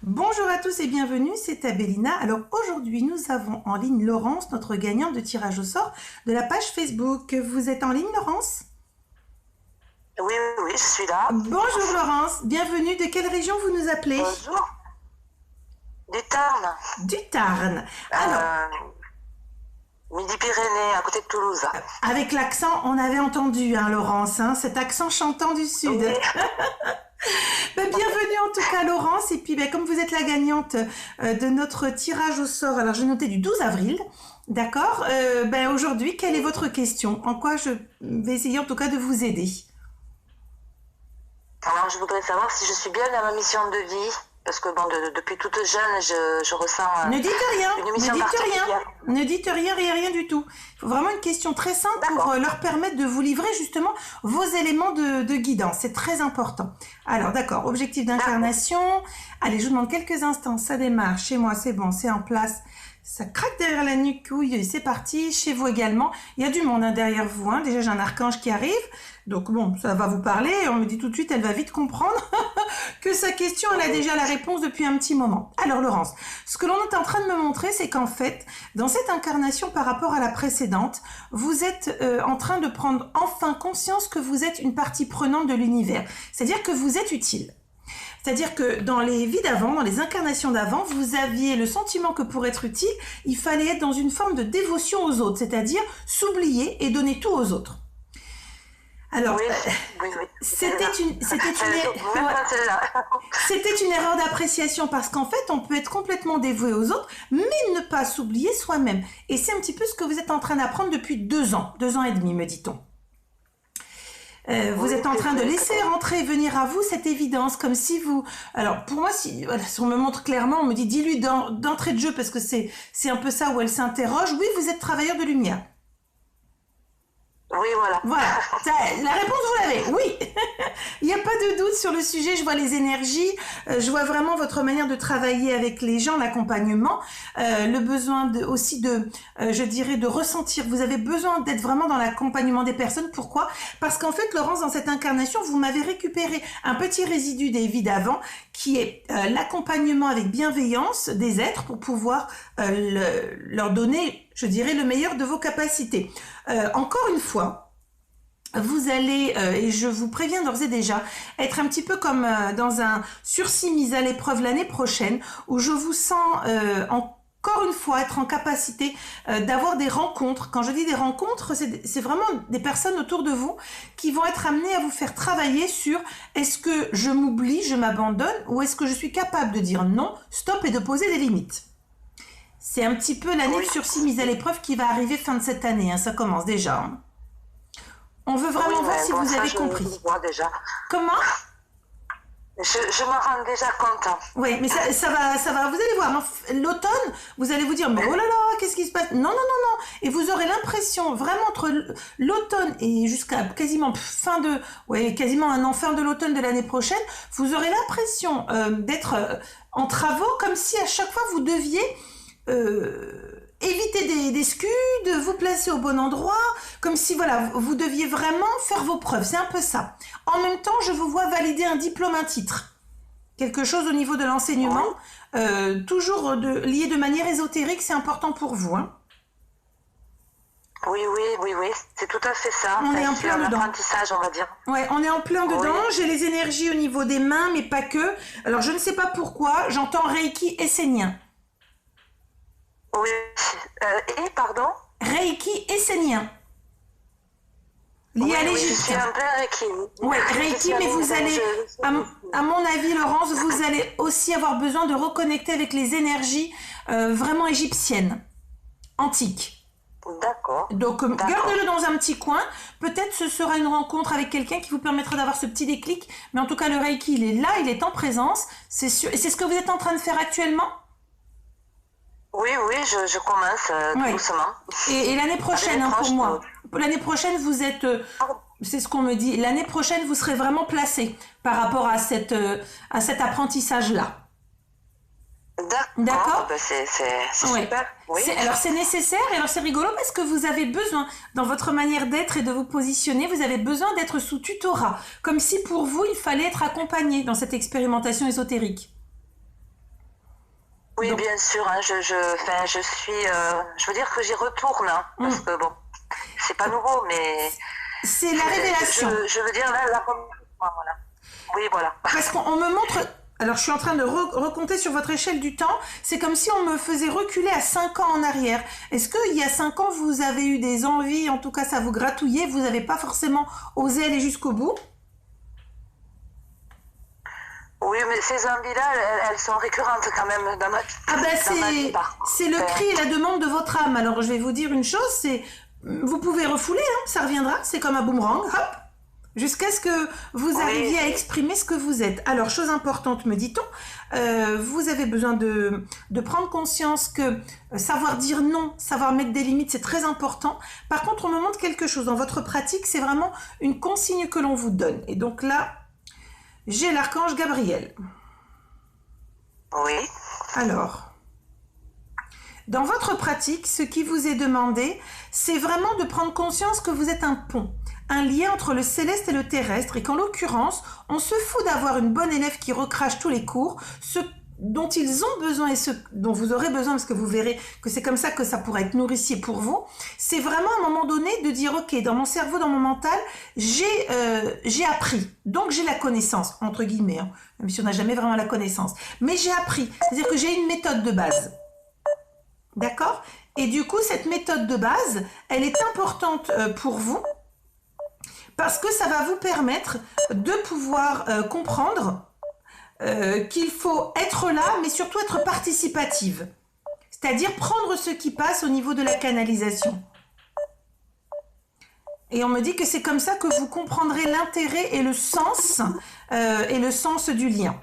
Bonjour à tous et bienvenue, c'est Abélina. Alors aujourd'hui, nous avons en ligne Laurence, notre gagnante de tirage au sort de la page Facebook. Vous êtes en ligne, Laurence? Oui, oui, je suis là. Bonjour Laurence, bienvenue. De quelle région vous nous appelez? Bonjour. Du Tarn. Du Tarn. Alors, Midi-Pyrénées, à côté de Toulouse. avec l'accent, on avait entendu, hein, Laurence, hein, cet accent chantant du Sud. Oui. Bienvenue en tout cas Laurence, et puis comme vous êtes la gagnante de notre tirage au sort, alors j'ai noté du 12 avril, d'accord, aujourd'hui, quelle est votre question? En quoi je vais essayer en tout cas de vous aider? Alors, je voudrais savoir si je suis bien dans ma mission de vie. Parce que bon, depuis toute jeune, je ressens Ne dites rien, une ne mission dites particulière. rien, ne dites rien, rien du tout. Il faut vraiment une question très simple pour D'accord. leur permettre de vous livrer justement vos éléments de guidance. C'est très important. Alors d'accord, objectif d'incarnation. Allez, je vous demande quelques instants, ça démarre. Chez moi, c'est bon, c'est en place. Ça craque derrière la nuque, oui, c'est parti. Chez vous également, il y a du monde derrière vous. Hein. Déjà, j'ai un archange qui arrive. Donc bon, ça va vous parler. On me dit tout de suite, elle va vite comprendre que sa question, elle a déjà la réponse depuis un petit moment. Alors Laurence, ce que l'on est en train de me montrer, c'est qu'en fait, dans cette incarnation par rapport à la précédente, vous êtes en train de prendre enfin conscience que vous êtes une partie prenante de l'univers. C'est-à-dire que vous êtes utile. C'est-à-dire que dans les vies d'avant, dans les incarnations d'avant, vous aviez le sentiment que pour être utile, il fallait être dans une forme de dévotion aux autres, c'est-à-dire s'oublier et donner tout aux autres. Alors, oui. c'était une erreur d'appréciation parce qu'en fait, on peut être complètement dévoué aux autres, mais ne pas s'oublier soi-même. Et c'est un petit peu ce que vous êtes en train d'apprendre depuis 2 ans, 2 ans et demi, me dit-on. Vous êtes en train de laisser rentrer et venir à vous cette évidence, comme si vous... Alors, pour moi, si on me montre clairement, on me dit, dis-lui d'entrée de jeu, parce que c'est un peu ça où elle s'interroge. Oui, vous êtes travailleur de lumière. Oui, voilà. Voilà, la réponse vous l'avez, oui. Il n'y a pas de doute sur le sujet, je vois les énergies, je vois vraiment votre manière de travailler avec les gens, l'accompagnement, le besoin aussi je dirais, de ressentir. Vous avez besoin d'être vraiment dans l'accompagnement des personnes. Pourquoi? Parce qu'en fait, Laurence, dans cette incarnation, vous m'avez récupéré un petit résidu des vies d'avant, qui est l'accompagnement avec bienveillance des êtres pour pouvoir leur donner, je dirais, le meilleur de vos capacités. Encore une fois, vous allez, et je vous préviens d'ores et déjà, être un petit peu comme dans un sursis mis à l'épreuve l'année prochaine, où je vous sens encore une fois être en capacité d'avoir des rencontres. Quand je dis des rencontres, c'est vraiment des personnes autour de vous qui vont être amenées à vous faire travailler sur est-ce que je m'oublie, je m'abandonne, ou est-ce que je suis capable de dire non, stop et de poser des limites. C'est un petit peu l'année de sursis mise à l'épreuve qui va arriver fin de cette année, hein, ça commence déjà. Hein. On veut vraiment voir si vous avez compris. Je vois déjà. Comment? Je m'en rends déjà compte. Oui, mais ça va, vous allez voir, l'automne, vous allez vous dire, mais oh là là, qu'est-ce qui se passe? Non. Et vous aurez l'impression, vraiment, entre l'automne et jusqu'à quasiment quasiment un an fin de l'automne de l'année prochaine, vous aurez l'impression d'être en travaux, comme si à chaque fois vous deviez éviter des scuds, vous placer au bon endroit, comme si voilà, vous deviez vraiment faire vos preuves, c'est un peu ça. En même temps, je vous vois valider un diplôme, un titre, quelque chose au niveau de l'enseignement, toujours lié de manière ésotérique, c'est important pour vous. Hein. Oui, c'est tout à fait ça. On est en plein dedans. Apprentissage, on va dire. Ouais, on est en plein dedans. J'ai les énergies au niveau des mains, mais pas que. Alors, je ne sais pas pourquoi, j'entends Reiki essénien. Oui, et pardon? Reiki essénien. Lié à l'Égypte. Je suis un peu Reiki. Oui, Reiki, mais vous allez, à mon avis, Laurence, vous allez aussi avoir besoin de reconnecter avec les énergies vraiment égyptiennes, antiques. D'accord. Donc, gardez-le dans un petit coin. Peut-être ce sera une rencontre avec quelqu'un qui vous permettra d'avoir ce petit déclic. Mais en tout cas, le Reiki, il est là, il est en présence. C'est sûr. Et c'est ce que vous êtes en train de faire actuellement? Oui, je commence doucement. Et l'année prochaine, hein, pour moi. L'année prochaine, vous êtes... c'est ce qu'on me dit. L'année prochaine, vous serez vraiment placé par rapport à cet apprentissage-là. D'accord. C'est super. Oui. Alors c'est nécessaire et alors c'est rigolo parce que vous avez besoin, dans votre manière d'être et de vous positionner, vous avez besoin d'être sous tutorat. Comme si pour vous, il fallait être accompagné dans cette expérimentation ésotérique. Oui, Donc, bien sûr, hein, enfin, je veux dire que j'y retourne, hein, parce que bon, c'est pas nouveau, mais c'est la révélation. je veux dire là, voilà. Oui, voilà. Parce qu'on me montre... Alors, je suis en train de recompter sur votre échelle du temps. C'est comme si on me faisait reculer à 5 ans en arrière. Est-ce qu'il y a 5 ans, vous avez eu des envies, en tout cas, ça vous gratouillait, vous n'avez pas forcément osé aller jusqu'au bout? Oui, mais ces envies-là, elles sont récurrentes quand même dans Ah ben, dans ma vie, par c'est le contre. cri et la demande de votre âme. Alors, je vais vous dire une chose, c'est... Vous pouvez refouler, hein, ça reviendra, c'est comme un boomerang, hop, jusqu'à ce que vous arriviez à exprimer ce que vous êtes. Alors, chose importante, me dit-on, vous avez besoin de prendre conscience que savoir dire non, savoir mettre des limites, c'est très important. Par contre, on me montre quelque chose. Dans votre pratique, c'est vraiment une consigne que l'on vous donne. Et donc là, j'ai l'archange Gabriel. Oui. Alors, dans votre pratique, ce qui vous est demandé, c'est vraiment de prendre conscience que vous êtes un pont, un lien entre le céleste et le terrestre, et qu'en l'occurrence, on se fout d'avoir une bonne élève qui recrache tous les cours, ce dont ils ont besoin et ce dont vous aurez besoin, parce que vous verrez que c'est comme ça que ça pourrait être nourricier pour vous, c'est vraiment à un moment donné de dire, ok, dans mon cerveau, dans mon mental, j'ai appris, donc j'ai la connaissance, entre guillemets, hein, même si on n'a jamais vraiment la connaissance, mais j'ai appris, c'est-à-dire que j'ai une méthode de base. D'accord? Et du coup, cette méthode de base, elle est importante pour vous parce que ça va vous permettre de pouvoir comprendre qu'il faut être là, mais surtout être participative. C'est-à-dire prendre ce qui passe au niveau de la canalisation. Et on me dit que c'est comme ça que vous comprendrez l'intérêt et le sens du lien.